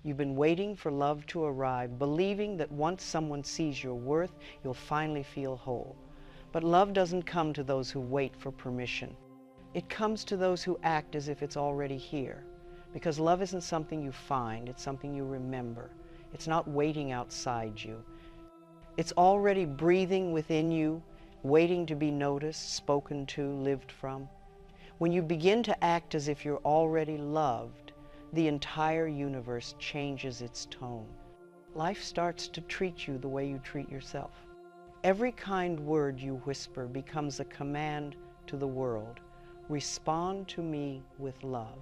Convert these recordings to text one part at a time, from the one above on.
You've been waiting for love to arrive, believing that once someone sees your worth, you'll finally feel whole. But love doesn't come to those who wait for permission. It comes to those who act as if it's already here. Because love isn't something you find, it's something you remember. It's not waiting outside you. It's already breathing within you, waiting to be noticed, spoken to, lived from. When you begin to act as if you're already loved, the entire universe changes its tone. Life starts to treat you the way you treat yourself. Every kind word you whisper becomes a command to the world. Respond to me with love.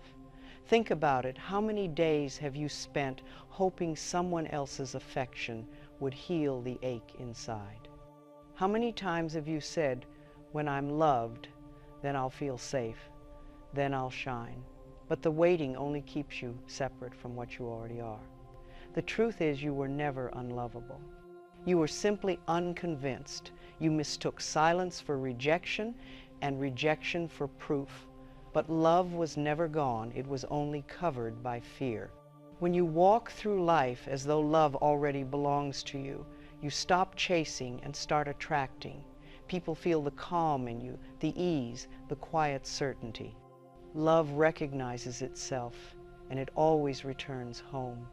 Think about it. How many days have you spent hoping someone else's affection would heal the ache inside? How many times have you said, when I'm loved, then I'll feel safe, then I'll shine? But the waiting only keeps you separate from what you already are. The truth is, you were never unlovable. You were simply unconvinced. You mistook silence for rejection and rejection for proof. But love was never gone. It was only covered by fear. When you walk through life as though love already belongs to you, you stop chasing and start attracting. People feel the calm in you, the ease, the quiet certainty. Love recognizes itself, and it always returns home.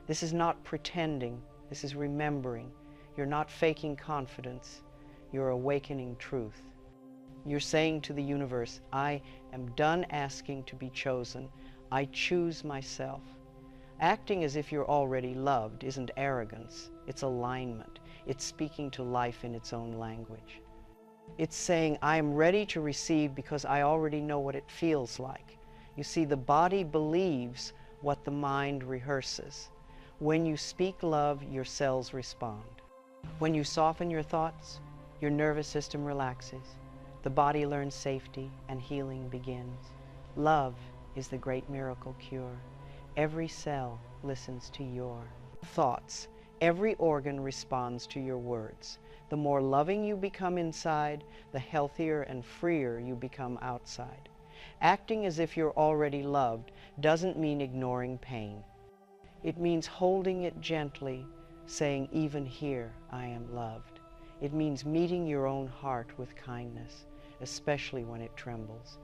This is not pretending. This is remembering. You're not faking confidence. You're awakening truth. You're saying to the universe, I am done asking to be chosen. I choose myself. Acting as if you're already loved isn't arrogance. It's alignment. It's speaking to life in its own language. It's saying, I am ready to receive because I already know what it feels like. You see, the body believes what the mind rehearses. When you speak love, your cells respond. When you soften your thoughts, your nervous system relaxes. The body learns safety and healing begins. Love is the great miracle cure. Every cell listens to your thoughts. Every organ responds to your words. The more loving you become inside, the healthier and freer you become outside. Acting as if you're already loved doesn't mean ignoring pain. It means holding it gently, saying, even here I am loved. It means meeting your own heart with kindness, especially when it trembles.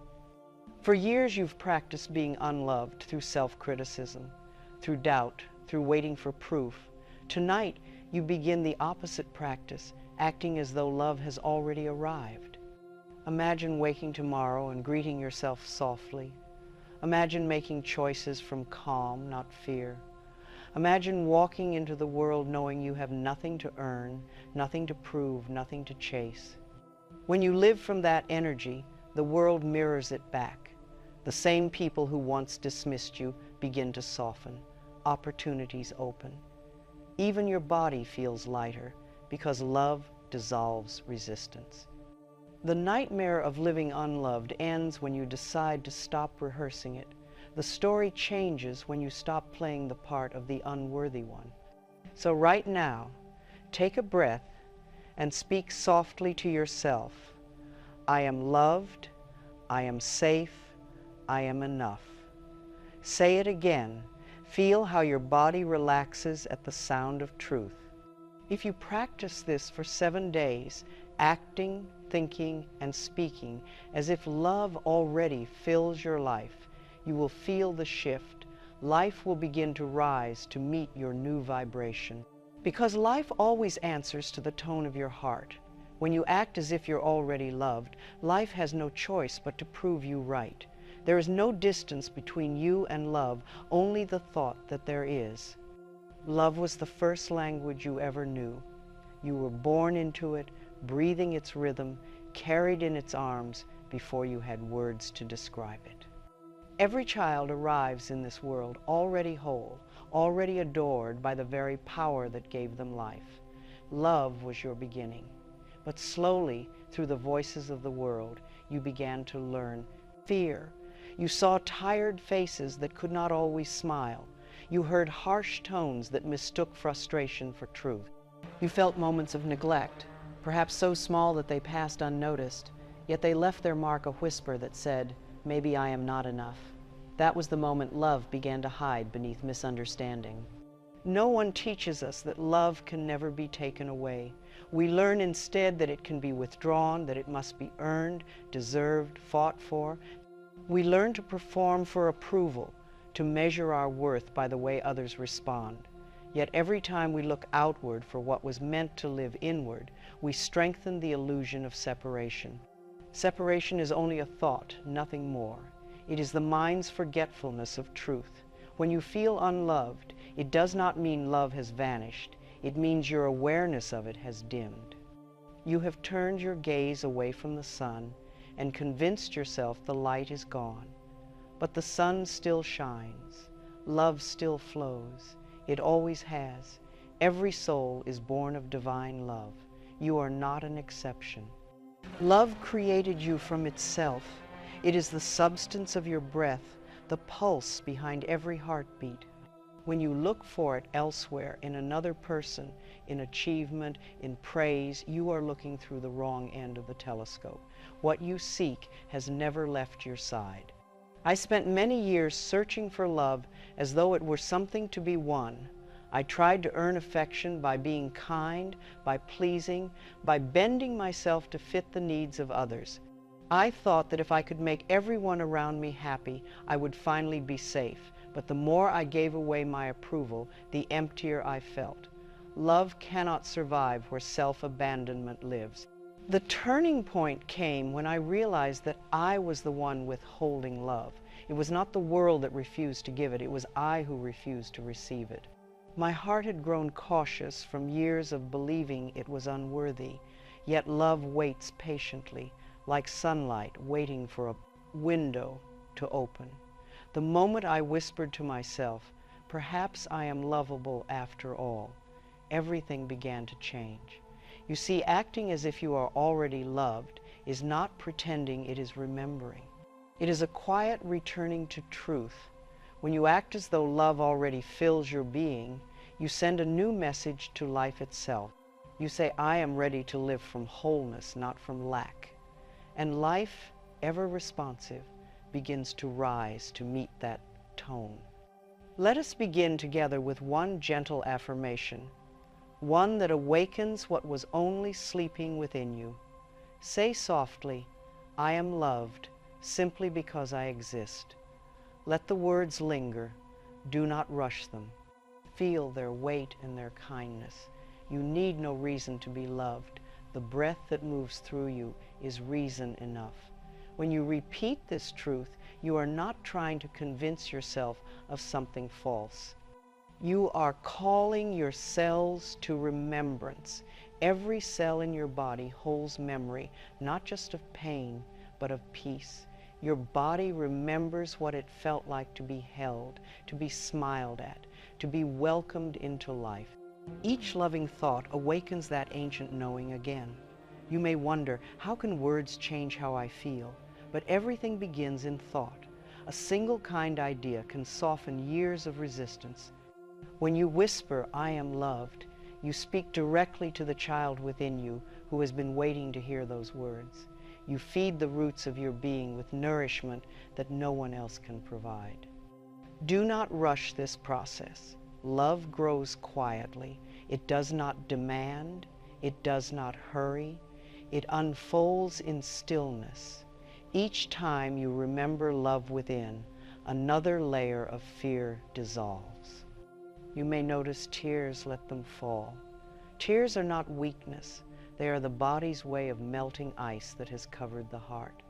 For years you've practiced being unloved through self-criticism, through doubt, through waiting for proof. Tonight you begin the opposite practice, acting as though love has already arrived. Imagine waking tomorrow and greeting yourself softly. Imagine making choices from calm, not fear. Imagine walking into the world knowing you have nothing to earn, nothing to prove, nothing to chase. When you live from that energy, the world mirrors it back. The same people who once dismissed you begin to soften. Opportunities open. Even your body feels lighter because love dissolves resistance. The nightmare of living unloved ends when you decide to stop rehearsing it. The story changes when you stop playing the part of the unworthy one. So right now, take a breath and speak softly to yourself. I am loved, I am safe, I am enough. Say it again. Feel how your body relaxes at the sound of truth. If you practice this for 7 days, acting, thinking, and speaking as if love already fills your life, you will feel the shift. Life will begin to rise to meet your new vibration. Because life always answers to the tone of your heart. When you act as if you're already loved, life has no choice but to prove you right. There is no distance between you and love, only the thought that there is. Love was the first language you ever knew. You were born into it, breathing its rhythm, carried in its arms before you had words to describe it. Every child arrives in this world already whole, already adored by the very power that gave them life. Love was your beginning. But slowly, through the voices of the world, you began to learn fear. You saw tired faces that could not always smile. You heard harsh tones that mistook frustration for truth. You felt moments of neglect, perhaps so small that they passed unnoticed, yet they left their mark a whisper that said, maybe I am not enough. That was the moment love began to hide beneath misunderstanding. No one teaches us that love can never be taken away. We learn instead that it can be withdrawn, that it must be earned, deserved, fought for. We learn to perform for approval, to measure our worth by the way others respond. Yet every time we look outward for what was meant to live inward, we strengthen the illusion of separation. Separation is only a thought, nothing more. It is the mind's forgetfulness of truth. When you feel unloved, it does not mean love has vanished. It means your awareness of it has dimmed. You have turned your gaze away from the sun and convinced yourself the light is gone. But the sun still shines. Love still flows. It always has. Every soul is born of divine love. You are not an exception. Love created you from itself. It is the substance of your breath, the pulse behind every heartbeat. When you look for it elsewhere, in another person, in achievement, in praise, you are looking through the wrong end of the telescope. What you seek has never left your side. I spent many years searching for love as though it were something to be won. I tried to earn affection by being kind, by pleasing, by bending myself to fit the needs of others. I thought that if I could make everyone around me happy, I would finally be safe. But the more I gave away my approval, the emptier I felt. Love cannot survive where self-abandonment lives. The turning point came when I realized that I was the one withholding love. It was not the world that refused to give it, it was I who refused to receive it. My heart had grown cautious from years of believing it was unworthy, yet love waits patiently, like sunlight waiting for a window to open. The moment I whispered to myself, perhaps I am lovable after all, everything began to change. You see, acting as if you are already loved is not pretending it is remembering. It is a quiet returning to truth. When you act as though love already fills your being, you send a new message to life itself. You say, I am ready to live from wholeness, not from lack. And life, ever responsive, begins to rise to meet that tone. Let us begin together with one gentle affirmation, one that awakens what was only sleeping within you. Say softly, I am loved simply because I exist. Let the words linger. Do not rush them. Feel their weight and their kindness. You need no reason to be loved. The breath that moves through you is reason enough. When you repeat this truth, you are not trying to convince yourself of something false. You are calling your cells to remembrance. Every cell in your body holds memory, not just of pain, but of peace. Your body remembers what it felt like to be held, to be smiled at, to be welcomed into life. Each loving thought awakens that ancient knowing again. You may wonder, how can words change how I feel? But everything begins in thought. A single kind idea can soften years of resistance. When you whisper, I am loved, you speak directly to the child within you who has been waiting to hear those words. You feed the roots of your being with nourishment that no one else can provide. Do not rush this process. Love grows quietly. It does not demand. It does not hurry. It unfolds in stillness. Each time you remember love within, another layer of fear dissolves. You may notice tears, let them fall. Tears are not weakness. They are the body's way of melting ice that has covered the heart.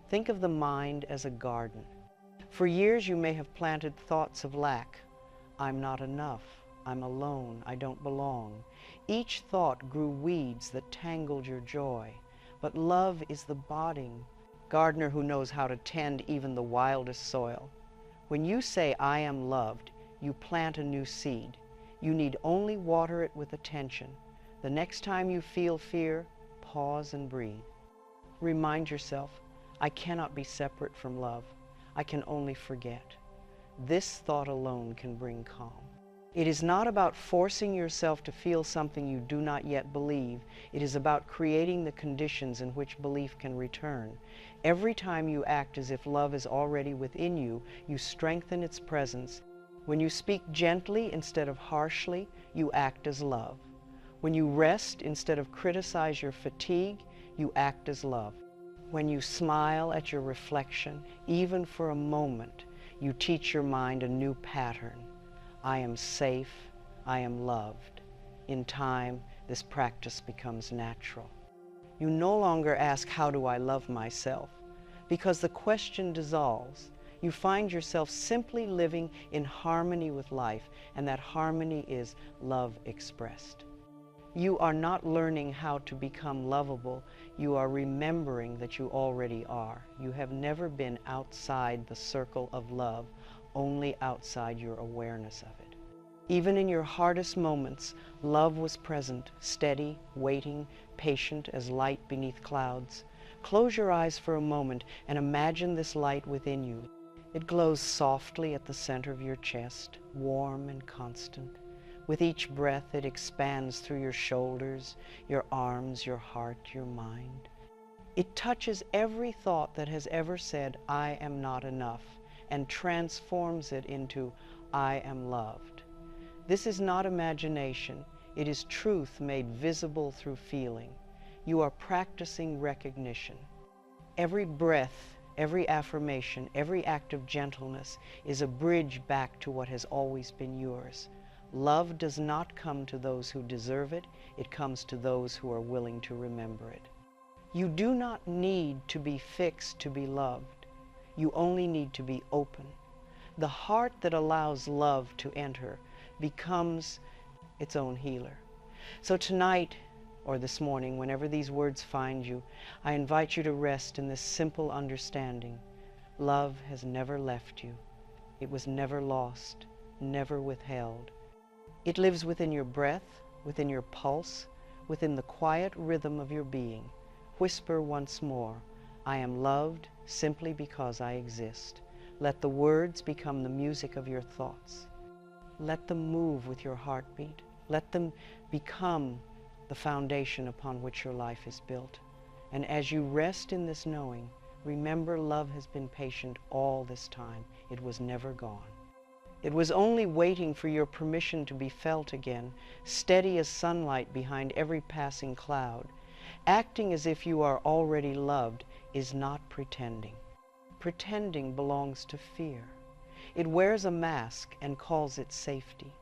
Think of the mind as a garden. For years you may have planted thoughts of lack. I'm not enough. I'm alone. I don't belong. Each thought grew weeds that tangled your joy. But love is the budding gardener who knows how to tend even the wildest soil. When you say, I am loved, you plant a new seed. You need only water it with attention. The next time you feel fear, pause and breathe. Remind yourself, I cannot be separate from love. I can only forget. This thought alone can bring calm. It is not about forcing yourself to feel something you do not yet believe. It is about creating the conditions in which belief can return. Every time you act as if love is already within you, you strengthen its presence. When you speak gently instead of harshly, you act as love. When you rest instead of criticize your fatigue, you act as love. When you smile at your reflection, even for a moment, you teach your mind a new pattern. I am safe, I am loved. In time, this practice becomes natural. You no longer ask, how do I love myself? Because the question dissolves. You find yourself simply living in harmony with life, and that harmony is love expressed. You are not learning how to become lovable. You are remembering that you already are. You have never been outside the circle of love, only outside your awareness of it. Even in your hardest moments, love was present, steady, waiting, patient as light beneath clouds. Close your eyes for a moment and imagine this light within you. It glows softly at the center of your chest, warm and constant. With each breath, it expands through your shoulders, your arms, your heart, your mind. It touches every thought that has ever said, I am not enough, and transforms it into, I am loved. This is not imagination. It is truth made visible through feeling. You are practicing recognition. Every breath, every affirmation, every act of gentleness is a bridge back to what has always been yours. Love does not come to those who deserve it. It comes to those who are willing to remember it. You do not need to be fixed to be loved. You only need to be open. The heart that allows love to enter becomes its own healer. So tonight, or this morning, whenever these words find you, I invite you to rest in this simple understanding. Love has never left you. It was never lost, never withheld. It lives within your breath, within your pulse, within the quiet rhythm of your being. Whisper once more, I am loved simply because I exist. Let the words become the music of your thoughts. Let them move with your heartbeat. Let them become the foundation upon which your life is built. And as you rest in this knowing, remember love has been patient all this time. It was never gone. It was only waiting for your permission to be felt again, steady as sunlight behind every passing cloud. Acting as if you are already loved is not pretending. Pretending belongs to fear. It wears a mask and calls it safety.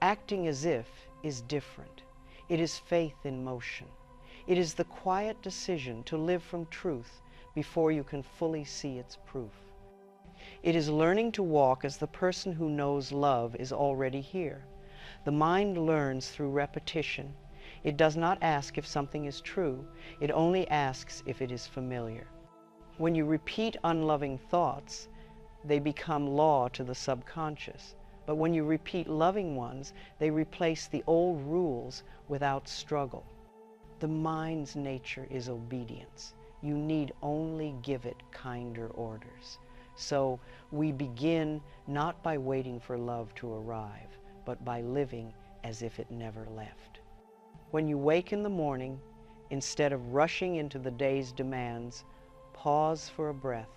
Acting as if is different. It is faith in motion. It is the quiet decision to live from truth before you can fully see its proof. It is learning to walk as the person who knows love is already here. The mind learns through repetition. It does not ask if something is true. It only asks if it is familiar. When you repeat unloving thoughts, they become law to the subconscious. But when you repeat loving ones, they replace the old rules without struggle. The mind's nature is obedience. You need only give it kinder orders. So we begin not by waiting for love to arrive, but by living as if it never left. When you wake in the morning, instead of rushing into the day's demands, pause for a breath.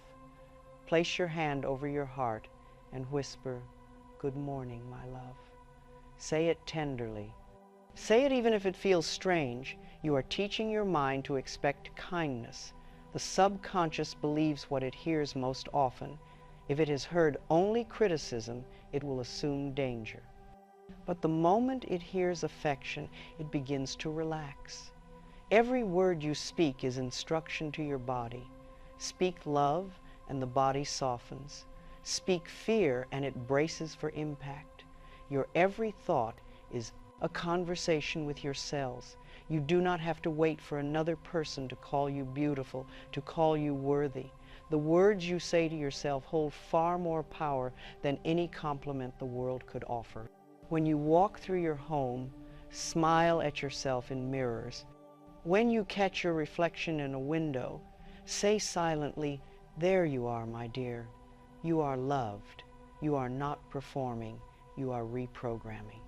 Place your hand over your heart and whisper, "Good morning, my love." Say it tenderly. Say it even if it feels strange. You are teaching your mind to expect kindness. The subconscious believes what it hears most often. If it has heard only criticism, it will assume danger. But the moment it hears affection, it begins to relax. Every word you speak is instruction to your body. Speak love, and the body softens. Speak fear, and it braces for impact. Your every thought is a conversation with your cells. You do not have to wait for another person to call you beautiful, to call you worthy. The words you say to yourself hold far more power than any compliment the world could offer. When you walk through your home, smile at yourself in mirrors. When you catch your reflection in a window, say silently, "There you are, my dear. You are loved. You are not performing. you are reprogramming.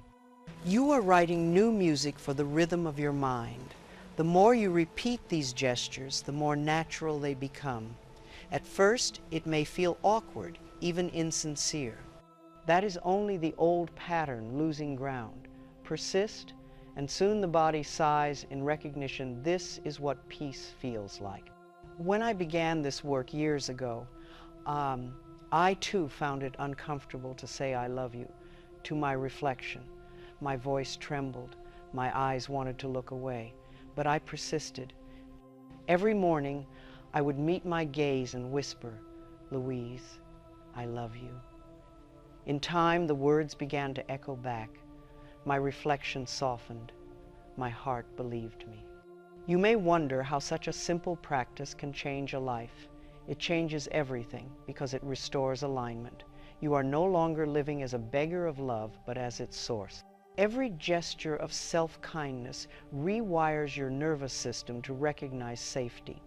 You are writing new music for the rhythm of your mind. The more you repeat these gestures, the more natural they become. At first, it may feel awkward, even insincere. That is only the old pattern losing ground. Persist, and soon the body sighs in recognition this is what peace feels like. When I began this work years ago, I too found it uncomfortable to say I love you to my reflection. My voice trembled, my eyes wanted to look away, but I persisted. Every morning, I would meet my gaze and whisper, "Louise, I love you." In time, the words began to echo back. My reflection softened. My heart believed me. You may wonder how such a simple practice can change a life. It changes everything because it restores alignment. You are no longer living as a beggar of love, but as its source. Every gesture of self-kindness rewires your nervous system to recognize safety.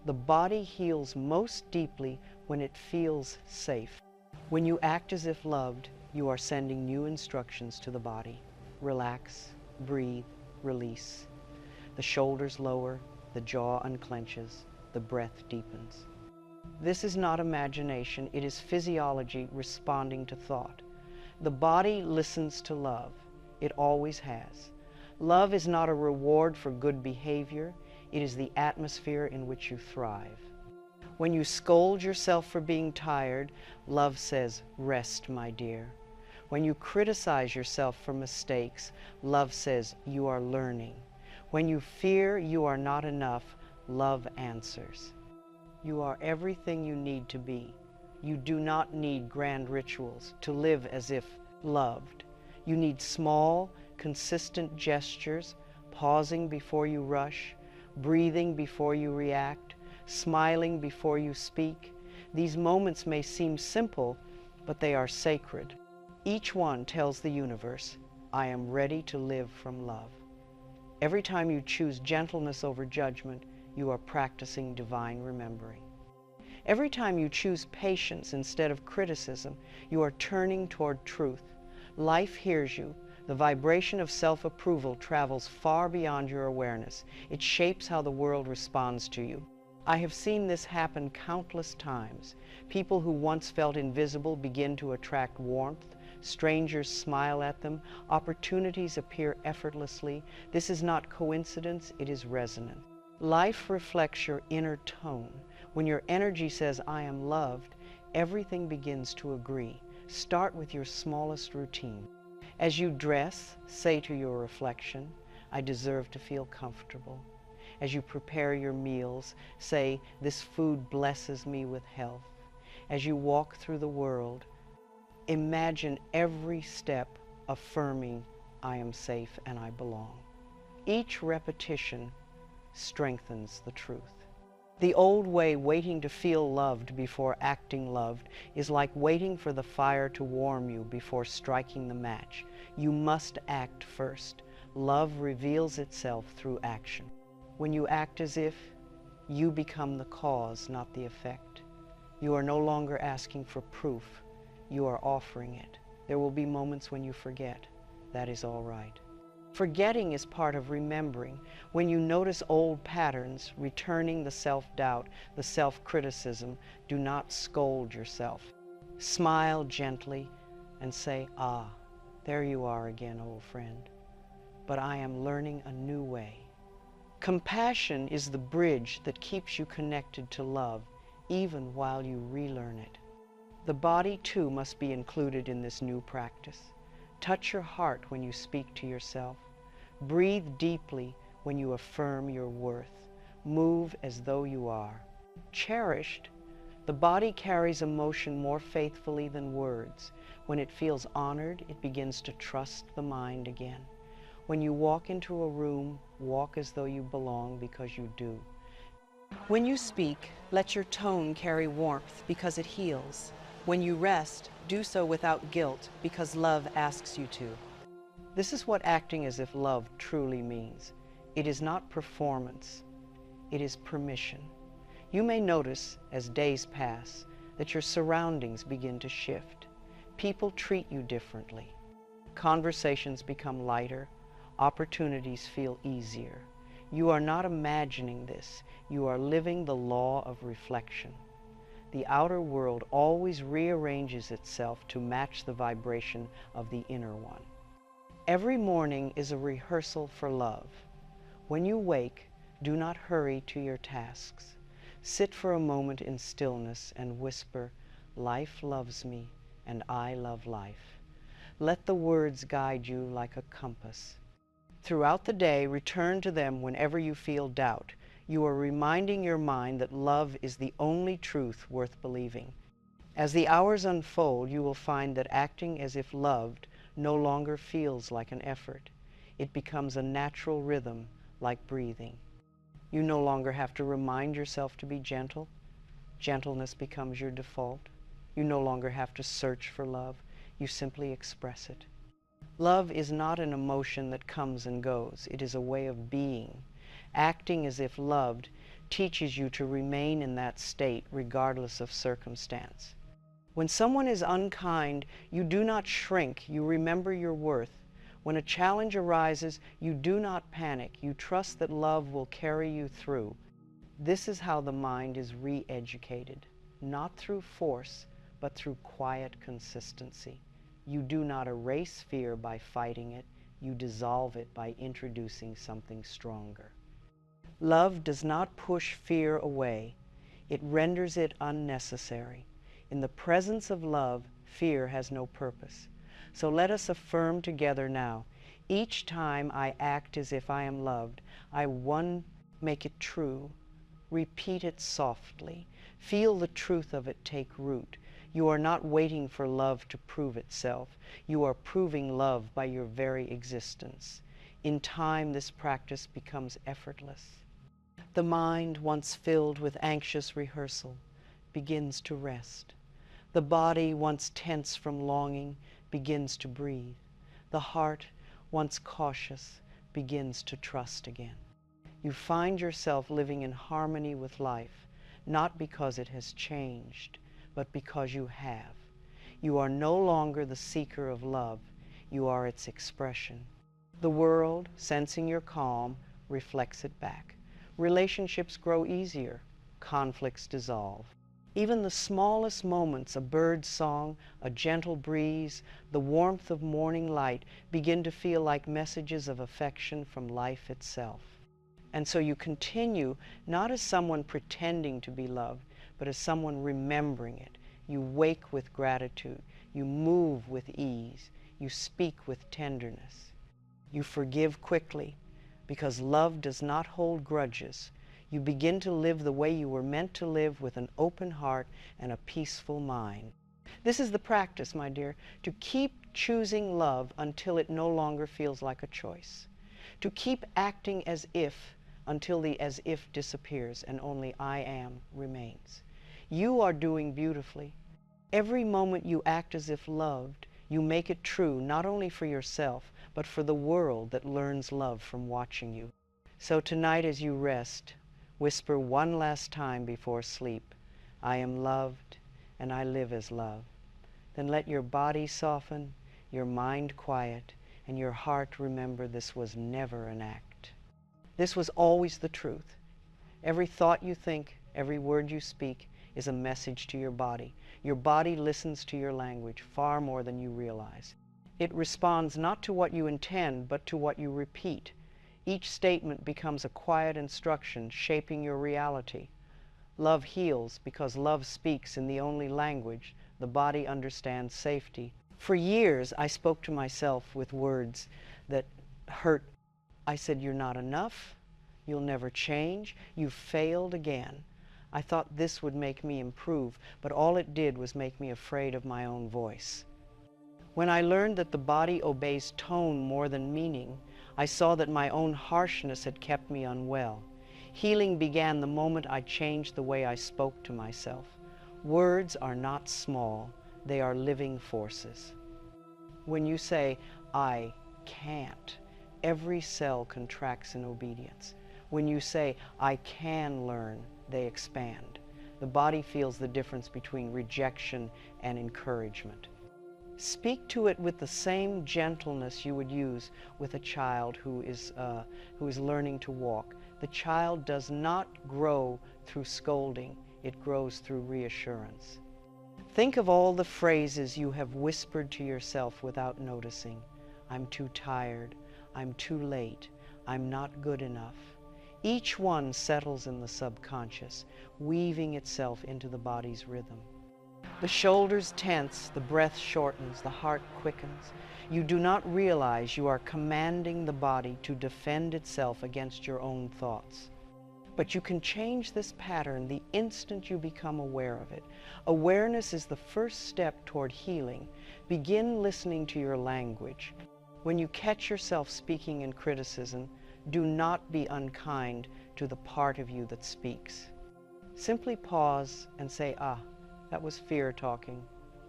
The body heals most deeply when it feels safe. When you act as if loved, you are sending new instructions to the body. Relax, breathe, release. The shoulders lower, the jaw unclenches, the breath deepens. This is not imagination, it is physiology responding to thought. The body listens to love. It always has. Love is not a reward for good behavior, it is the atmosphere in which you thrive. When you scold yourself for being tired, love says, "Rest, my dear." When you criticize yourself for mistakes, love says, "You are learning." When you fear you are not enough, love answers. You are everything you need to be. You do not need grand rituals to live as if loved. You need small, consistent gestures, pausing before you rush, breathing before you react, smiling before you speak. These moments may seem simple, but they are sacred. Each one tells the universe, "I am ready to live from love." Every time you choose gentleness over judgment, you are practicing divine remembering. Every time you choose patience instead of criticism, you are turning toward truth. Life hears you. The vibration of self-approval travels far beyond your awareness. It shapes how the world responds to you. I have seen this happen countless times. People who once felt invisible begin to attract warmth. Strangers smile at them. Opportunities appear effortlessly. This is not coincidence, it is resonance. Life reflects your inner tone. When your energy says, "I am loved," everything begins to agree. Start with your smallest routine. As you dress, say to your reflection, "I deserve to feel comfortable." As you prepare your meals, say, "This food blesses me with health." As you walk through the world, imagine every step affirming, "I am safe and I belong." Each repetition strengthens the truth. The old way, waiting to feel loved before acting loved, is like waiting for the fire to warm you before striking the match. You must act first. Love reveals itself through action. When you act as if, you become the cause, not the effect. You are no longer asking for proof. You are offering it. There will be moments when you forget. That is all right. Forgetting is part of remembering. When you notice old patterns, returning the self-doubt, the self-criticism, do not scold yourself. Smile gently and say, "Ah, there you are again, old friend. But I am learning a new way." Compassion is the bridge that keeps you connected to love, even while you relearn it. The body, too, must be included in this new practice. Touch your heart when you speak to yourself. Breathe deeply when you affirm your worth. Move as though you are. Cherished, the body carries emotion more faithfully than words. When it feels honored, it begins to trust the mind again. When you walk into a room, walk as though you belong because you do. When you speak, let your tone carry warmth because it heals. When you rest, do so without guilt because love asks you to. This is what acting as if love truly means. It is not performance, it is permission. You may notice, as days pass, that your surroundings begin to shift. People treat you differently. Conversations become lighter. Opportunities feel easier. You are not imagining this. You are living the law of reflection. The outer world always rearranges itself to match the vibration of the inner one. Every morning is a rehearsal for love. When you wake, do not hurry to your tasks. Sit for a moment in stillness and whisper, "Life loves me, and I love life." Let the words guide you like a compass. Throughout the day, return to them whenever you feel doubt. You are reminding your mind that love is the only truth worth believing. As the hours unfold, you will find that acting as if loved no longer feels like an effort. It becomes a natural rhythm, like breathing. You no longer have to remind yourself to be gentle. Gentleness becomes your default. You no longer have to search for love. You simply express it. Love is not an emotion that comes and goes. It is a way of being. Acting as if loved teaches you to remain in that state regardless of circumstance. When someone is unkind, you do not shrink. You remember your worth. When a challenge arises, you do not panic. You trust that love will carry you through. This is how the mind is re-educated, not through force, but through quiet consistency. You do not erase fear by fighting it. You dissolve it by introducing something stronger. Love does not push fear away. It renders it unnecessary. In the presence of love, fear has no purpose. So let us affirm together now, each time I act as if I am loved, I make it true. Repeat it softly. Feel the truth of it take root. You are not waiting for love to prove itself. You are proving love by your very existence. In time, this practice becomes effortless. The mind, once filled with anxious rehearsal, begins to rest. The body, once tense from longing, begins to breathe. The heart, once cautious, begins to trust again. You find yourself living in harmony with life, not because it has changed, but because you have. You are no longer the seeker of love. You are its expression. The world, sensing your calm, reflects it back. Relationships grow easier. Conflicts dissolve. Even the smallest moments, a bird's song, a gentle breeze, the warmth of morning light, begin to feel like messages of affection from life itself. And so you continue, not as someone pretending to be loved, but as someone remembering it. You wake with gratitude. You move with ease. You speak with tenderness. You forgive quickly, because love does not hold grudges. You begin to live the way you were meant to live, with an open heart and a peaceful mind. This is the practice, my dear, to keep choosing love until it no longer feels like a choice. To keep acting as if until the as if disappears and only I am remains. You are doing beautifully. Every moment you act as if loved, you make it true not only for yourself, but for the world that learns love from watching you. So tonight as you rest, whisper one last time before sleep, I am loved and I live as love. Then let your body soften, your mind quiet, and your heart remember this was never an act. This was always the truth. Every thought you think, every word you speak is a message to your body. Your body listens to your language far more than you realize. It responds not to what you intend, but to what you repeat. Each statement becomes a quiet instruction shaping your reality. Love heals because love speaks in the only language the body understands: safety. For years, I spoke to myself with words that hurt. I said, "You're not enough. You'll never change. You've failed again." I thought this would make me improve, but all it did was make me afraid of my own voice. When I learned that the body obeys tone more than meaning, I saw that my own harshness had kept me unwell. Healing began the moment I changed the way I spoke to myself. Words are not small, they are living forces. When you say, I can't, every cell contracts in obedience. When you say, I can learn, they expand. The body feels the difference between rejection and encouragement. Speak to it with the same gentleness you would use with a child who is learning to walk. The child does not grow through scolding, it grows through reassurance. Think of all the phrases you have whispered to yourself without noticing. I'm too tired, I'm too late, I'm not good enough. Each one settles in the subconscious, weaving itself into the body's rhythm. The shoulders tense, the breath shortens, the heart quickens. You do not realize you are commanding the body to defend itself against your own thoughts. But you can change this pattern the instant you become aware of it. Awareness is the first step toward healing. Begin listening to your language. When you catch yourself speaking in criticism, do not be unkind to the part of you that speaks. Simply pause and say, that was fear talking.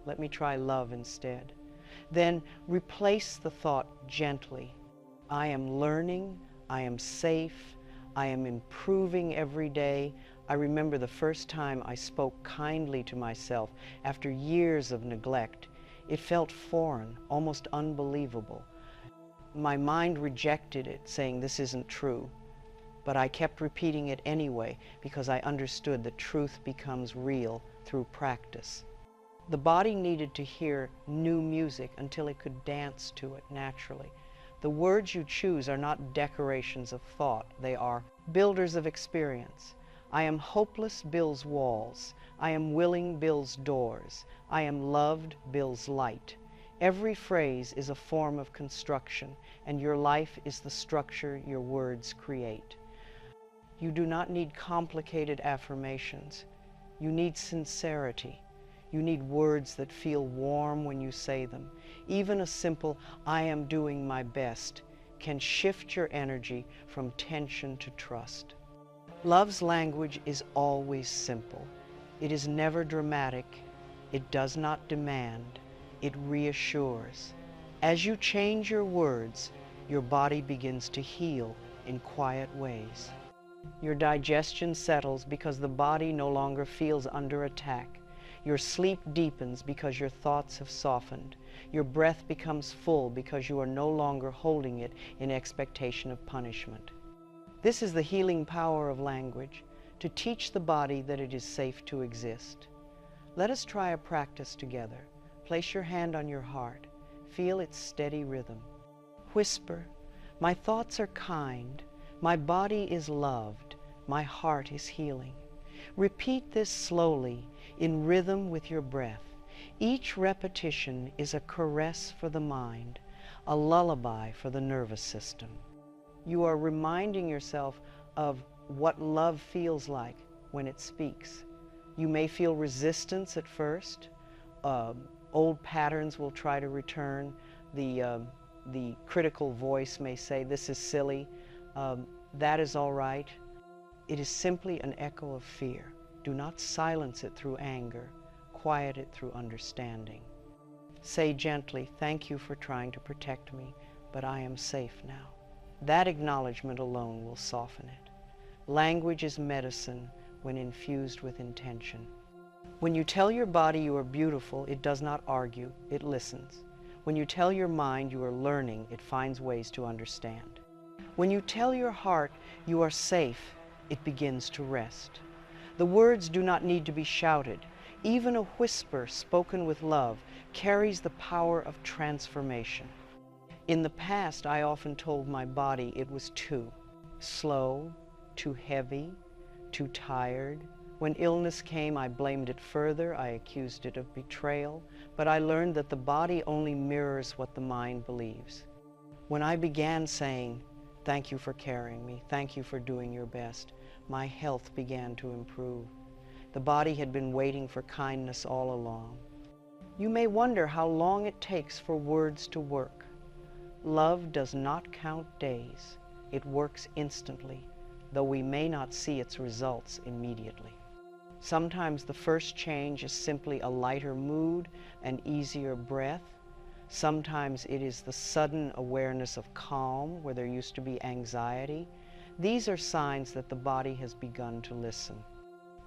Let me try love instead. Then replace the thought gently. I am learning, I am safe, I am improving every day. I remember the first time I spoke kindly to myself after years of neglect. It felt foreign, almost unbelievable. My mind rejected it, saying this isn't true. But I kept repeating it anyway because I understood that truth becomes real through practice. The body needed to hear new music until it could dance to it naturally. The words you choose are not decorations of thought, they are builders of experience. I am hopeless builds walls. I am willing builds doors. I am loved builds light. Every phrase is a form of construction, and your life is the structure your words create. You do not need complicated affirmations. You need sincerity. You need words that feel warm when you say them. Even a simple, I am doing my best, can shift your energy from tension to trust. Love's language is always simple. It is never dramatic. It does not demand. It reassures. As you change your words, your body begins to heal in quiet ways. Your digestion settles because the body no longer feels under attack. Your sleep deepens because your thoughts have softened. Your breath becomes full because you are no longer holding it in expectation of punishment. This is the healing power of language, to teach the body that it is safe to exist. Let us try a practice together. Place your hand on your heart. Feel its steady rhythm. Whisper, my thoughts are kind. My body is loved. My heart is healing. Repeat this slowly, in rhythm with your breath. Each repetition is a caress for the mind, a lullaby for the nervous system. You are reminding yourself of what love feels like when it speaks. You may feel resistance at first. Old patterns will try to return. The critical voice may say, this is silly. That is all right. It is simply an echo of fear. Do not silence it through anger. Quiet it through understanding. Say gently, thank you for trying to protect me, but I am safe now. That acknowledgement alone will soften it. Language is medicine when infused with intention. When you tell your body you are beautiful, it does not argue, it listens. When you tell your mind you are learning, it finds ways to understand. When you tell your heart you are safe, it begins to rest. The words do not need to be shouted. Even a whisper spoken with love carries the power of transformation. In the past, I often told my body it was too slow, too heavy, too tired. When illness came, I blamed it further. I accused it of betrayal. But I learned that the body only mirrors what the mind believes. When I began saying, thank you for carrying me, thank you for doing your best, my health began to improve. The body had been waiting for kindness all along. You may wonder how long it takes for words to work. Love does not count days. It works instantly, though we may not see its results immediately. Sometimes the first change is simply a lighter mood, an easier breath. Sometimes it is the sudden awareness of calm where there used to be anxiety. These are signs that the body has begun to listen.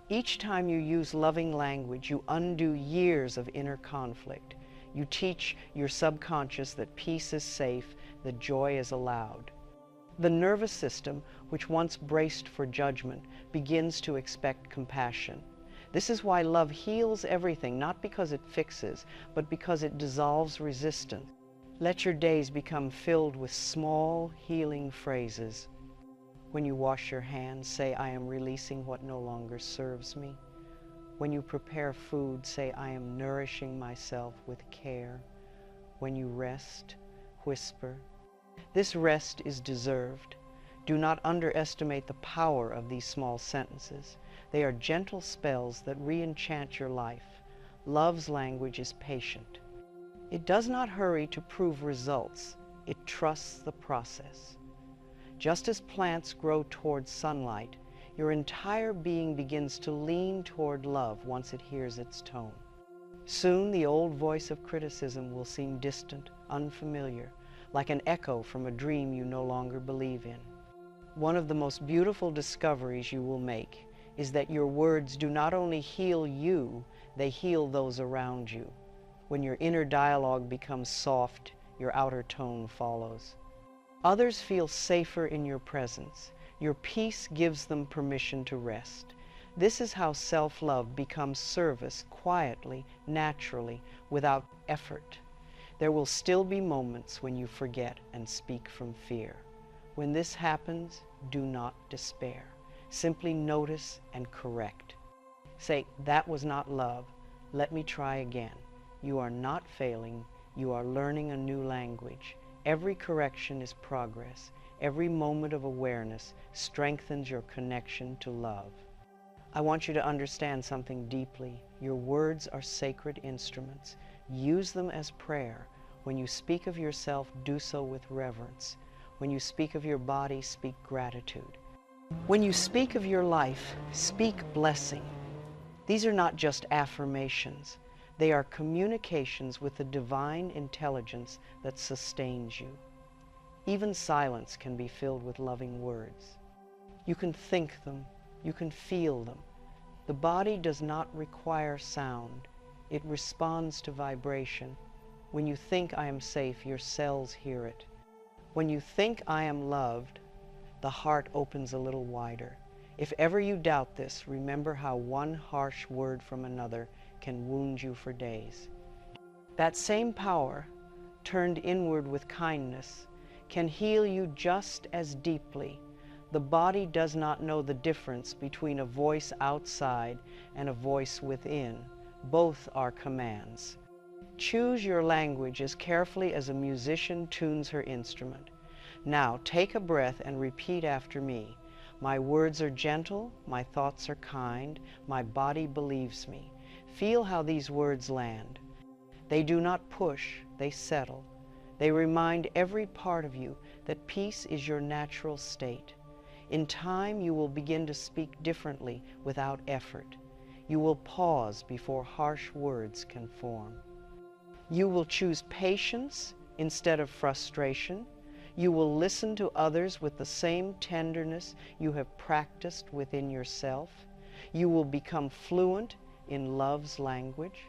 Each time you use loving language, you undo years of inner conflict. You teach your subconscious that peace is safe, that joy is allowed. The nervous system, which once braced for judgment, begins to expect compassion. This is why love heals everything, not because it fixes, but because it dissolves resistance. Let your days become filled with small, healing phrases. When you wash your hands, say, I am releasing what no longer serves me. When you prepare food, say, I am nourishing myself with care. When you rest, whisper. This rest is deserved. Do not underestimate the power of these small sentences. They are gentle spells that re-enchant your life. Love's language is patient. It does not hurry to prove results. It trusts the process. Just as plants grow toward sunlight, your entire being begins to lean toward love once it hears its tone. Soon the old voice of criticism will seem distant, unfamiliar, like an echo from a dream you no longer believe in. One of the most beautiful discoveries you will make is that your words do not only heal you, they heal those around you. When your inner dialogue becomes soft, your outer tone follows. Others feel safer in your presence. Your peace gives them permission to rest. This is how self-love becomes service quietly, naturally, without effort. There will still be moments when you forget and speak from fear. When this happens, do not despair. Simply notice and correct. Say, that was not love. Let me try again. You are not failing. You are learning a new language. Every correction is progress. Every moment of awareness strengthens your connection to love. I want you to understand something deeply. Your words are sacred instruments. Use them as prayer. When you speak of yourself, do so with reverence. When you speak of your body, speak gratitude. When you speak of your life, speak blessing. These are not just affirmations. They are communications with the divine intelligence that sustains you. Even silence can be filled with loving words. You can think them. You can feel them. The body does not require sound. It responds to vibration. When you think I am safe, your cells hear it. When you think I am loved, the heart opens a little wider. If ever you doubt this, remember how one harsh word from another can wound you for days. That same power, turned inward with kindness, can heal you just as deeply. The body does not know the difference between a voice outside and a voice within. Both are commands. Choose your language as carefully as a musician tunes her instrument. Now take a breath and repeat after me. My words are gentle, my thoughts are kind, my body believes me. Feel how these words land. They do not push, they settle. They remind every part of you that peace is your natural state. In time, you will begin to speak differently without effort. You will pause before harsh words can form. You will choose patience instead of frustration. You will listen to others with the same tenderness you have practiced within yourself. You will become fluent in love's language.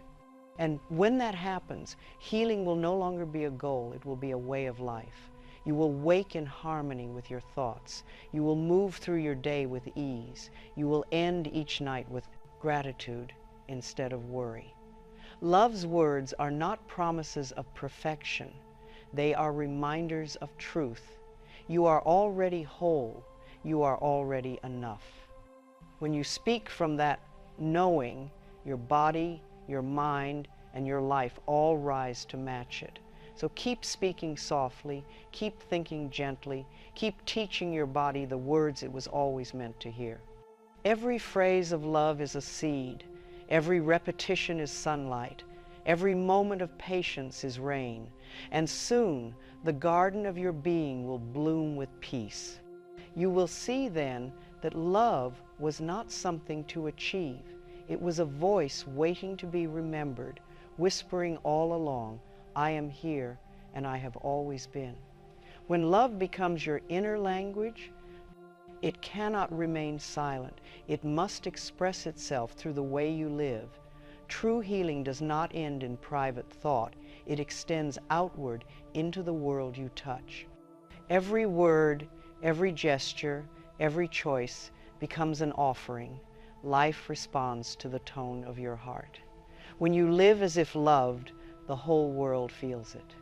And when that happens, healing will no longer be a goal, it will be a way of life. You will wake in harmony with your thoughts. You will move through your day with ease. You will end each night with gratitude instead of worry. Love's words are not promises of perfection. They are reminders of truth. You are already whole. You are already enough. When you speak from that knowing, your body, your mind, and your life all rise to match it. So keep speaking softly, keep thinking gently, keep teaching your body the words it was always meant to hear. Every phrase of love is a seed. Every repetition is sunlight. Every moment of patience is rain. And soon the garden of your being will bloom with peace. You will see then that love was not something to achieve. It was a voice waiting to be remembered, whispering all along, I am here and I have always been. When love becomes your inner language, it cannot remain silent. It must express itself through the way you live. True healing does not end in private thought. it extends outward into the world you touch. Every word, every gesture, every choice becomes an offering. Life responds to the tone of your heart. When you live as if loved, the whole world feels it.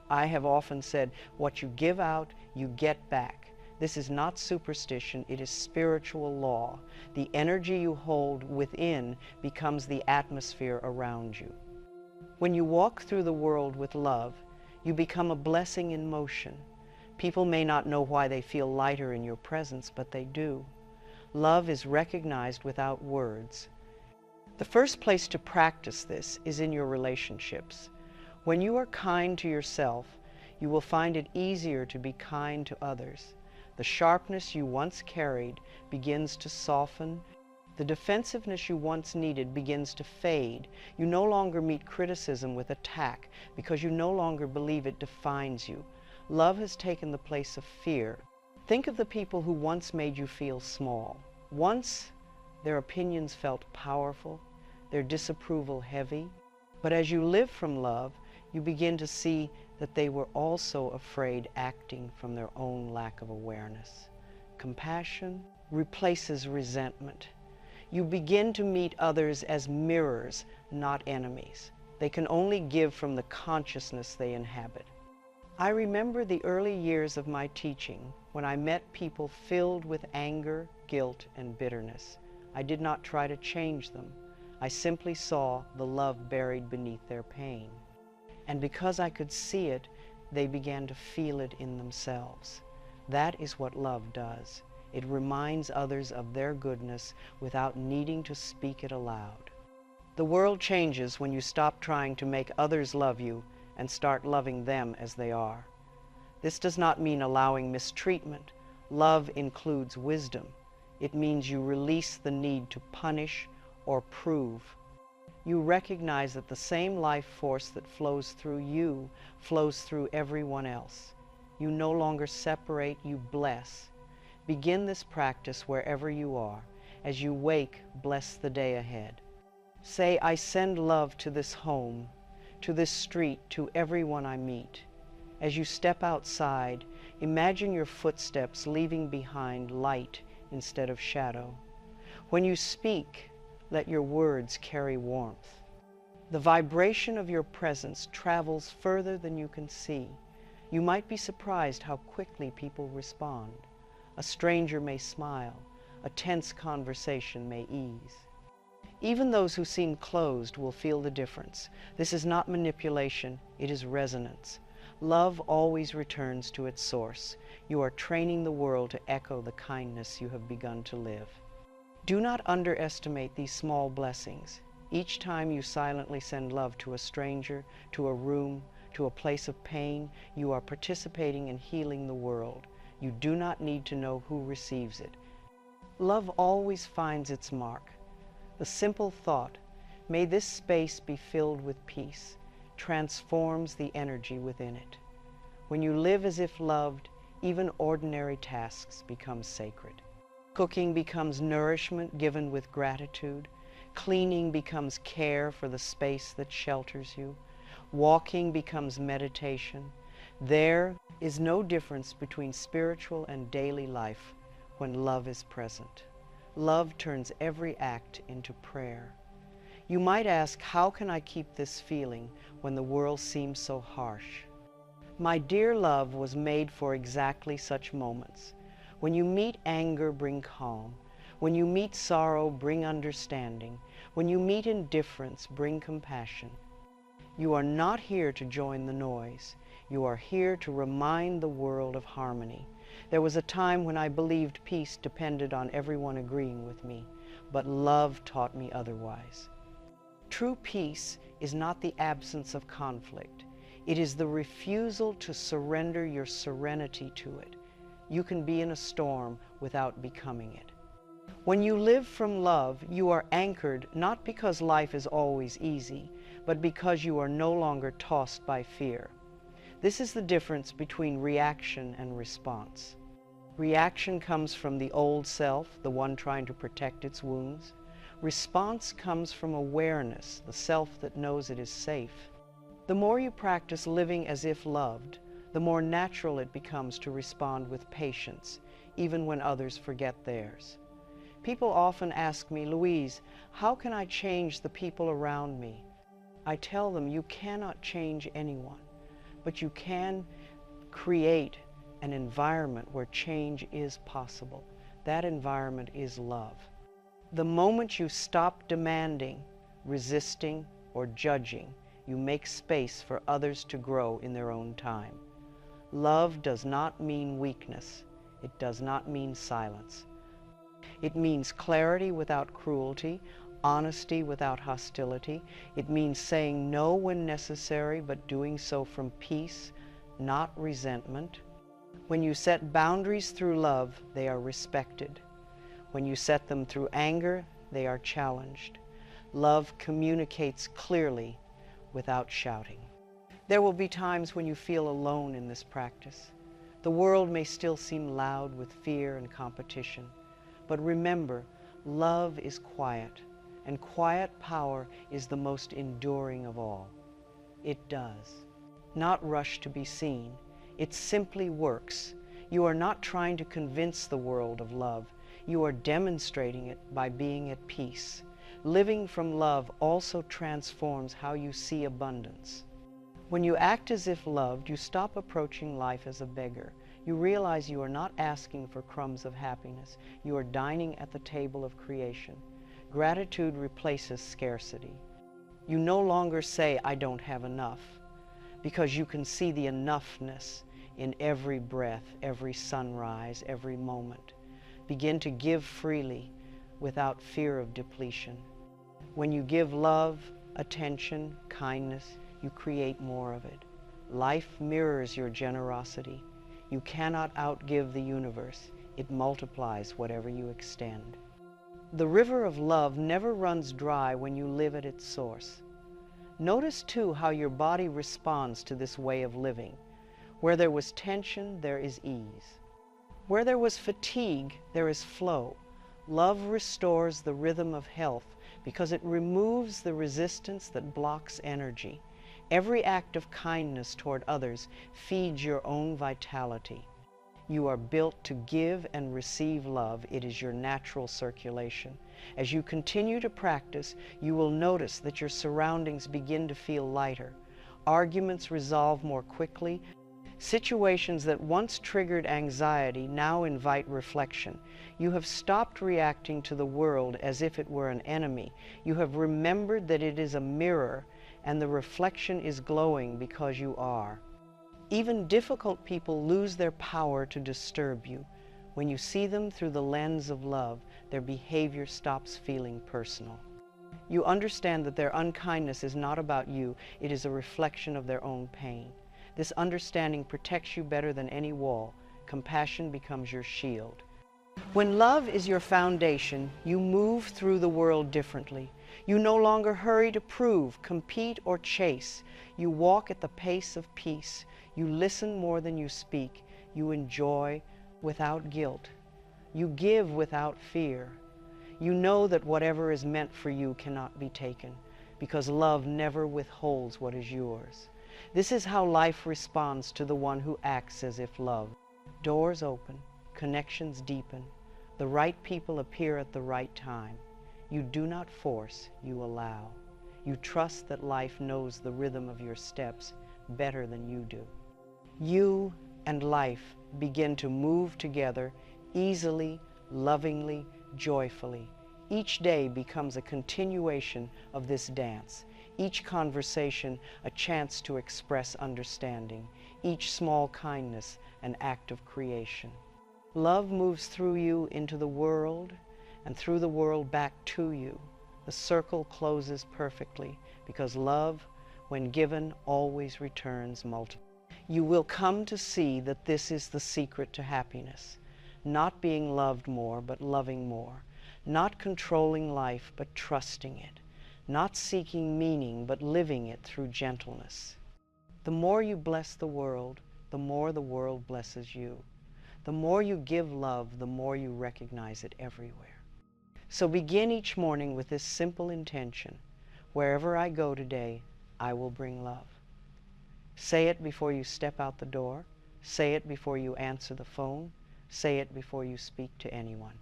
I have often said, what you give out, you get back. This is not superstition, it is spiritual law. The energy you hold within becomes the atmosphere around you. When you walk through the world with love, you become a blessing in motion. People may not know why they feel lighter in your presence, but they do. Love is recognized without words. The first place to practice this is in your relationships. When you are kind to yourself, you will find it easier to be kind to others. The sharpness you once carried begins to soften. The defensiveness you once needed begins to fade. You no longer meet criticism with attack because you no longer believe it defines you. Love has taken the place of fear. Think of the people who once made you feel small. Once, their opinions felt powerful, their disapproval heavy. But as you live from love, you begin to see that they were also afraid, acting from their own lack of awareness. Compassion replaces resentment. You begin to meet others as mirrors, not enemies. They can only give from the consciousness they inhabit. I remember the early years of my teaching when I met people filled with anger, guilt, and bitterness. I did not try to change them. I simply saw the love buried beneath their pain. And because I could see it, they began to feel it in themselves. That is what love does. It reminds others of their goodness without needing to speak it aloud. The world changes when you stop trying to make others love you and start loving them as they are. This does not mean allowing mistreatment. Love includes wisdom. It means you release the need to punish or prove. You recognize that the same life force that flows through you flows through everyone else. You no longer separate, you bless. Begin this practice wherever you are. As you wake, bless the day ahead. Say, I send love to this home, to this street, to everyone I meet. As you step outside, imagine your footsteps leaving behind light instead of shadow. When you speak, let your words carry warmth. The vibration of your presence travels further than you can see. You might be surprised how quickly people respond. A stranger may smile. A tense conversation may ease. Even those who seem closed will feel the difference. This is not manipulation, it is resonance. Love always returns to its source. You are training the world to echo the kindness you have begun to live. Do not underestimate these small blessings. Each time you silently send love to a stranger, to a room, to a place of pain, you are participating in healing the world. You do not need to know who receives it. Love always finds its mark. The simple thought, may this space be filled with peace, transforms the energy within it. When you live as if loved, even ordinary tasks become sacred. Cooking becomes nourishment given with gratitude. Cleaning becomes care for the space that shelters you. Walking becomes meditation. There is no difference between spiritual and daily life when love is present. Love turns every act into prayer. You might ask, how can I keep this feeling when the world seems so harsh? My dear love was made for exactly such moments. When you meet anger, bring calm. When you meet sorrow, bring understanding. When you meet indifference, bring compassion. You are not here to join the noise. You are here to remind the world of harmony. There was a time when I believed peace depended on everyone agreeing with me, but love taught me otherwise. True peace is not the absence of conflict. It is the refusal to surrender your serenity to it. You can be in a storm without becoming it. When you live from love, you are anchored not because life is always easy, but because you are no longer tossed by fear. This is the difference between reaction and response. Reaction comes from the old self, the one trying to protect its wounds. Response comes from awareness, the self that knows it is safe. The more you practice living as if loved, the more natural it becomes to respond with patience, even when others forget theirs. People often ask me, Louise, how can I change the people around me? I tell them you cannot change anyone, but you can create an environment where change is possible. That environment is love. The moment you stop demanding, resisting, or judging, you make space for others to grow in their own time. Love does not mean weakness. It does not mean silence. It means clarity without cruelty, honesty without hostility. It means saying no when necessary, but doing so from peace, not resentment. When you set boundaries through love, they are respected. When you set them through anger, they are challenged. Love communicates clearly without shouting. There will be times when you feel alone in this practice. The world may still seem loud with fear and competition. But remember, love is quiet, and quiet power is the most enduring of all. It does not rush to be seen. It simply works. You are not trying to convince the world of love. You are demonstrating it by being at peace. Living from love also transforms how you see abundance. When you act as if loved, you stop approaching life as a beggar. You realize you are not asking for crumbs of happiness. You are dining at the table of creation. Gratitude replaces scarcity. You no longer say, I don't have enough, because you can see the enoughness in every breath, every sunrise, every moment. Begin to give freely without fear of depletion. When you give love, attention, kindness, you create more of it. Life mirrors your generosity. You cannot outgive the universe. It multiplies whatever you extend. The river of love never runs dry when you live at its source. Notice too how your body responds to this way of living. Where there was tension, there is ease. Where there was fatigue, there is flow. Love restores the rhythm of health because it removes the resistance that blocks energy. Every act of kindness toward others feeds your own vitality. You are built to give and receive love. It is your natural circulation. As you continue to practice, you will notice that your surroundings begin to feel lighter. Arguments resolve more quickly. Situations that once triggered anxiety now invite reflection. You have stopped reacting to the world as if it were an enemy. You have remembered that it is a mirror, and the reflection is glowing because you are. Even difficult people lose their power to disturb you. When you see them through the lens of love, their behavior stops feeling personal. You understand that their unkindness is not about you, it is a reflection of their own pain. This understanding protects you better than any wall. Compassion becomes your shield. When love is your foundation, you move through the world differently. You no longer hurry to prove, compete, or chase. You walk at the pace of peace. You listen more than you speak. You enjoy without guilt. You give without fear. You know that whatever is meant for you cannot be taken, because love never withholds what is yours. This is how life responds to the one who acts as if loved. Doors open, connections deepen, the right people appear at the right time. You do not force, you allow. You trust that life knows the rhythm of your steps better than you do. You and life begin to move together easily, lovingly, joyfully. Each day becomes a continuation of this dance. Each conversation a chance to express understanding. Each small kindness an act of creation. Love moves through you into the world and through the world back to you. The circle closes perfectly because love, when given, always returns multiple. You will come to see that this is the secret to happiness. Not being loved more, but loving more. Not controlling life, but trusting it. Not seeking meaning, but living it through gentleness. The more you bless the world the world blesses you. The more you give love, the more you recognize it everywhere. So begin each morning with this simple intention. Wherever I go today, I will bring love. Say it before you step out the door. Say it before you answer the phone. Say it before you speak to anyone.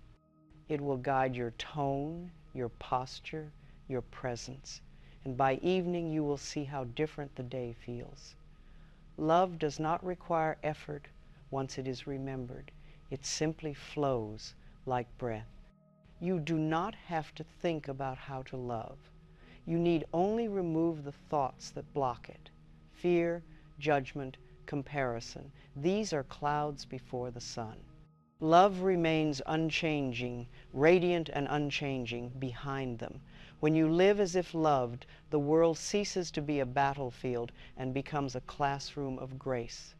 It will guide your tone, your posture, your presence, and by evening you will see how different the day feels. Love does not require effort once it is remembered. It simply flows like breath. You do not have to think about how to love. You need only remove the thoughts that block it. Fear, judgment, comparison. These are clouds before the sun. Love remains unchanging, radiant and unchanging behind them. When you live as if loved, the world ceases to be a battlefield and becomes a classroom of grace.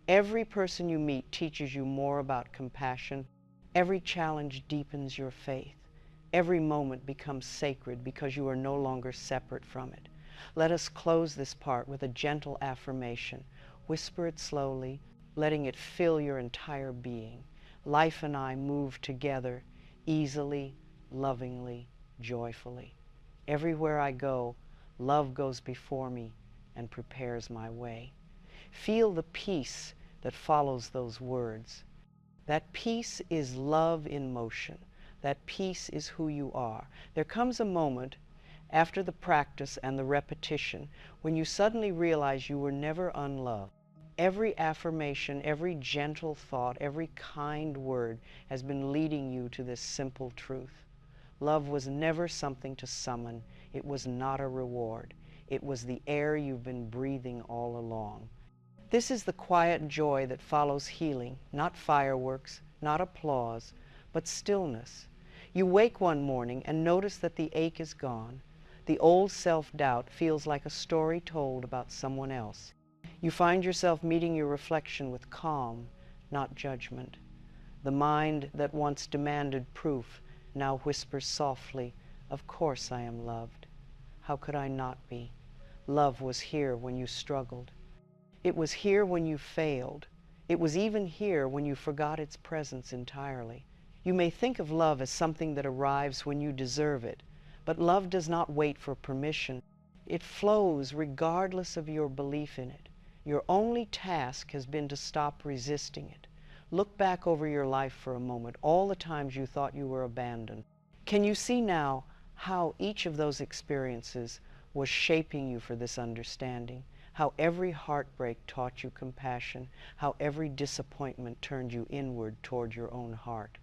Every person you meet teaches you more about compassion. Every challenge deepens your faith. Every moment becomes sacred because you are no longer separate from it. Let us close this part with a gentle affirmation. Whisper it slowly, letting it fill your entire being. Life and I move together, easily, lovingly, joyfully. Everywhere I go, love goes before me and prepares my way. Feel the peace that follows those words. That peace is love in motion. That peace is who you are. There comes a moment after the practice and the repetition when you suddenly realize you were never unloved. Every affirmation, every gentle thought, every kind word has been leading you to this simple truth. Love was never something to summon. It was not a reward. It was the air you've been breathing all along. This is the quiet joy that follows healing, not fireworks, not applause, but stillness. You wake one morning and notice that the ache is gone. The old self-doubt feels like a story told about someone else. You find yourself meeting your reflection with calm, not judgment. The mind that once demanded proof now whispers softly, "Of course I am loved. How could I not be? Love was here when you struggled. It was here when you failed. It was even here when you forgot its presence entirely." You may think of love as something that arrives when you deserve it, but love does not wait for permission. It flows regardless of your belief in it. Your only task has been to stop resisting it. Look back over your life for a moment, all the times you thought you were abandoned. Can you see now how each of those experiences was shaping you for this understanding? How every heartbreak taught you compassion, how every disappointment turned you inward toward your own heart.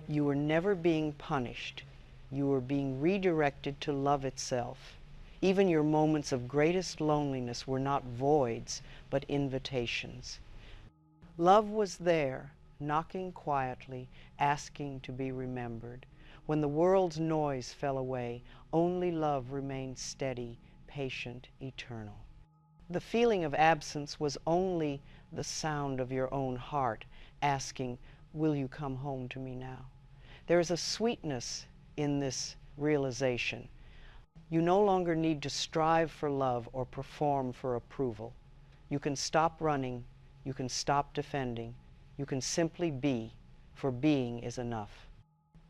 You were never being punished. You were being redirected to love itself. Even your moments of greatest loneliness were not voids, but invitations. Love was there, knocking quietly, asking to be remembered. When the world's noise fell away, only love remained steady, patient, eternal. The feeling of absence was only the sound of your own heart asking, "Will you come home to me now?" There is a sweetness in this realization. You no longer need to strive for love or perform for approval. You can stop running, you can stop defending, you can simply be, for being is enough.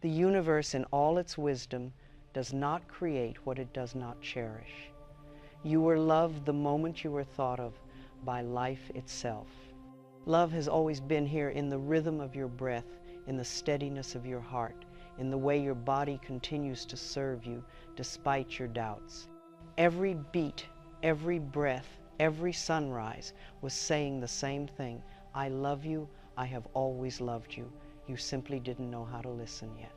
The universe in all its wisdom does not create what it does not cherish. You were loved the moment you were thought of by life itself. Love has always been here in the rhythm of your breath, in the steadiness of your heart, in the way your body continues to serve you despite your doubts. Every beat, every breath, every sunrise was saying the same thing. I love you, I have always loved you. You simply didn't know how to listen yet.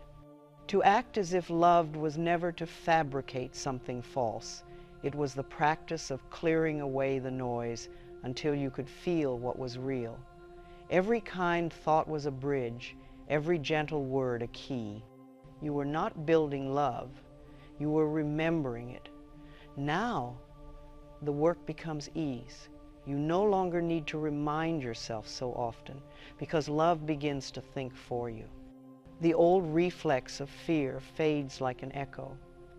To act as if loved was never to fabricate something false. It was the practice of clearing away the noise until you could feel what was real. Every kind thought was a bridge, every gentle word a key. You were not building love, you were remembering it. Now, the work becomes ease. You no longer need to remind yourself so often because love begins to think for you. The old reflex of fear fades like an echo.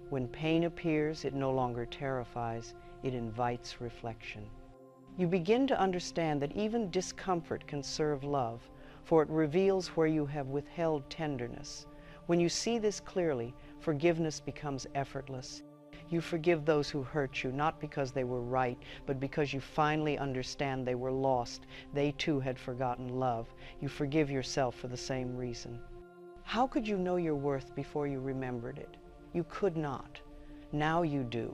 When pain appears, it no longer terrifies, it invites reflection. You begin to understand that even discomfort can serve love, for it reveals where you have withheld tenderness. When you see this clearly, forgiveness becomes effortless. You forgive those who hurt you, not because they were right, but because you finally understand they were lost. They too had forgotten love. You forgive yourself for the same reason. How could you know your worth before you remembered it? You could not. Now you do.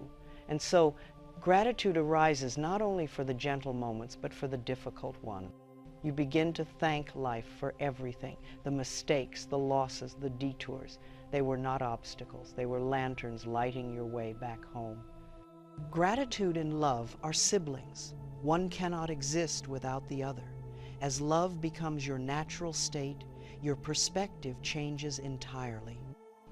And so gratitude arises not only for the gentle moments, but for the difficult ones. You begin to thank life for everything, the mistakes, the losses, the detours. They were not obstacles. They were lanterns lighting your way back home. Gratitude and love are siblings. One cannot exist without the other. As love becomes your natural state, your perspective changes entirely.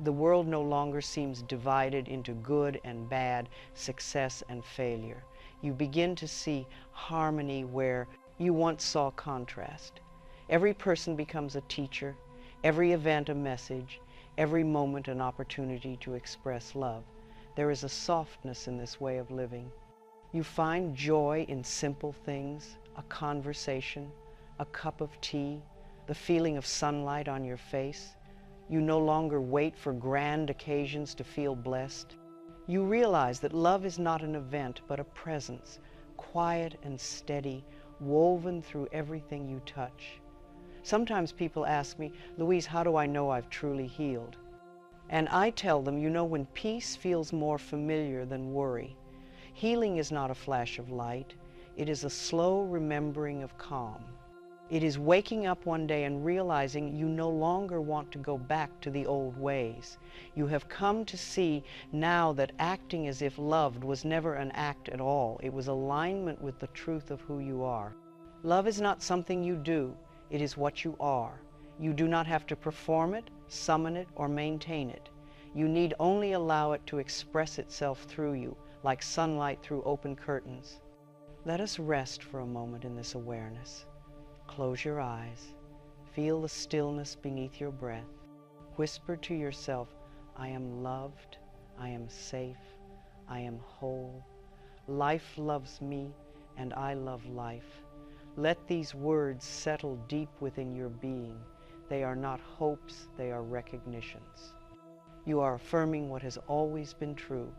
The world no longer seems divided into good and bad, success and failure. You begin to see harmony where you once saw contrast. Every person becomes a teacher, every event a message, every moment an opportunity to express love. There is a softness in this way of living. You find joy in simple things, a conversation, a cup of tea, the feeling of sunlight on your face. You no longer wait for grand occasions to feel blessed. You realize that love is not an event, but a presence, quiet and steady, woven through everything you touch. Sometimes people ask me, Louise, how do I know I've truly healed? And I tell them, you know, when peace feels more familiar than worry. Healing is not a flash of light. It is a slow remembering of calm. It is waking up one day and realizing you no longer want to go back to the old ways. You have come to see now that acting as if loved was never an act at all. It was alignment with the truth of who you are. Love is not something you do. It is what you are. You do not have to perform it, summon it, or maintain it. You need only allow it to express itself through you, like sunlight through open curtains. Let us rest for a moment in this awareness. Close your eyes. Feel the stillness beneath your breath. Whisper to yourself, I am loved, I am safe, I am whole. Life loves me, and I love life. Let these words settle deep within your being. They are not hopes, they are recognitions. You are affirming what has always been true.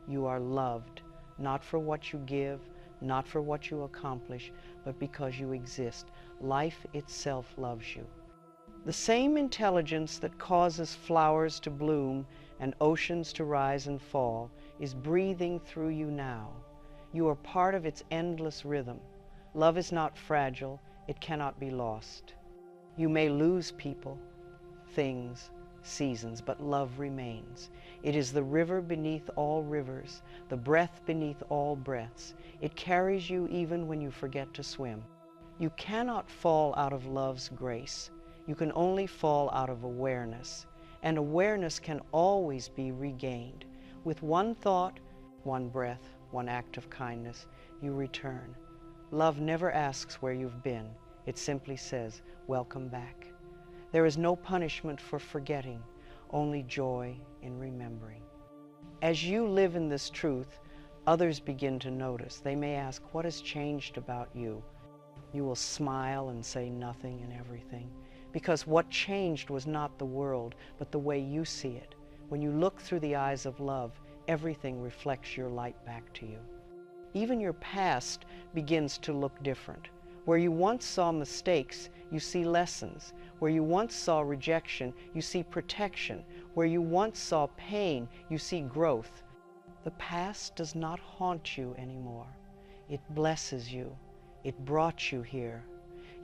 You are loved, not for what you give, not for what you accomplish, but because you exist. Life itself loves you. The same intelligence that causes flowers to bloom and oceans to rise and fall is breathing through you now. You are part of its endless rhythm. Love is not fragile. It cannot be lost. You may lose people, things, seasons, but love remains. It is the river beneath all rivers, the breath beneath all breaths. It carries you even when you forget to swim. You cannot fall out of love's grace. You can only fall out of awareness, and awareness can always be regained. With one thought, one breath, one act of kindness, you return. Love never asks where you've been. It simply says, welcome back. There is no punishment for forgetting, only joy in remembering. As you live in this truth, others begin to notice. They may ask, what has changed about you? You will smile and say nothing and everything, because what changed was not the world, but the way you see it. When you look through the eyes of love, everything reflects your light back to you. Even your past begins to look different. Where you once saw mistakes, you see lessons. Where you once saw rejection, you see protection. Where you once saw pain, you see growth. The past does not haunt you anymore. It blesses you. It brought you here.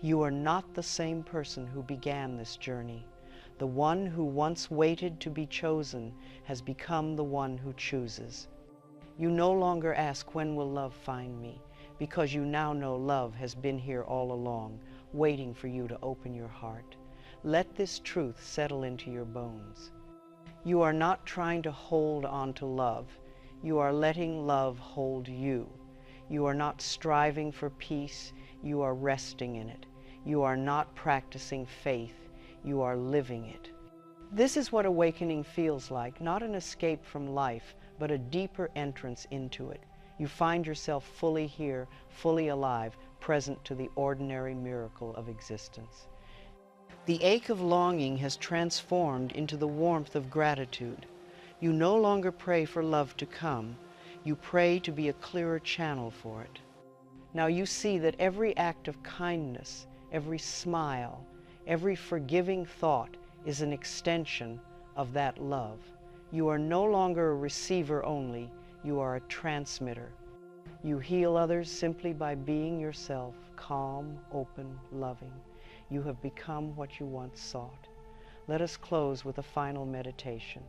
You are not the same person who began this journey. The one who once waited to be chosen has become the one who chooses. You no longer ask, when will love find me? Because you now know love has been here all along, waiting for you to open your heart. Let this truth settle into your bones. You are not trying to hold on to love. You are letting love hold you. You are not striving for peace. You are resting in it. You are not practicing faith. You are living it. This is what awakening feels like, not an escape from life, but a deeper entrance into it. You find yourself fully here, fully alive, present to the ordinary miracle of existence. The ache of longing has transformed into the warmth of gratitude. You no longer pray for love to come. You pray to be a clearer channel for it. Now you see that every act of kindness, every smile, every forgiving thought is an extension of that love. You are no longer a receiver only, you are a transmitter. You heal others simply by being yourself, calm, open, loving. You have become what you once sought. Let us close with a final meditation,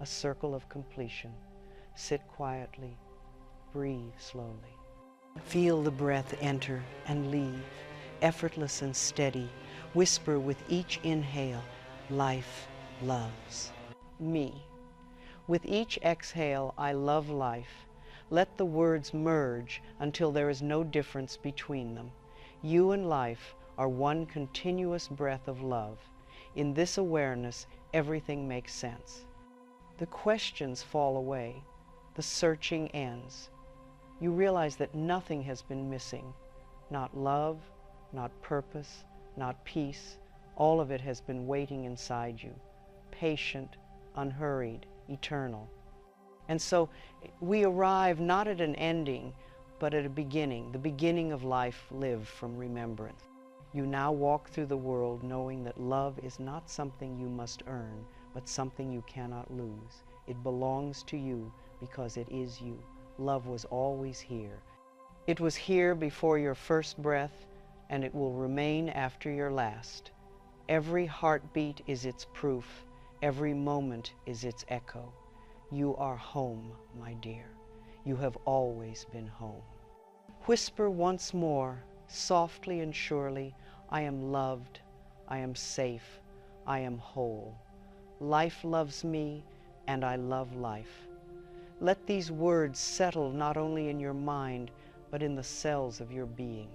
a circle of completion. Sit quietly, breathe slowly. Feel the breath enter and leave, effortless and steady. Whisper with each inhale, life loves me. With each exhale, I love life. Let the words merge until there is no difference between them. You and life are one continuous breath of love. In this awareness, everything makes sense. The questions fall away. The searching ends. You realize that nothing has been missing. Not love, not purpose, not peace. All of it has been waiting inside you. Patient, unhurried, eternal. And so we arrive not at an ending, but at a beginning, the beginning of life lived from remembrance. You now walk through the world knowing that love is not something you must earn, but something you cannot lose. It belongs to you because it is you. Love was always here. It was here before your first breath, and it will remain after your last. Every heartbeat is its proof. Every moment is its echo. You are home, my dear. You have always been home. Whisper once more, softly and surely, I am loved, I am safe, I am whole. Life loves me, and I love life. Let these words settle not only in your mind, but in the cells of your being.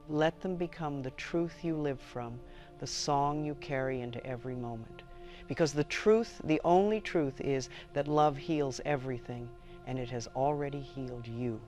Let them become the truth you live from, the song you carry into every moment. Because the truth, the only truth, is that love heals everything, and it has already healed you.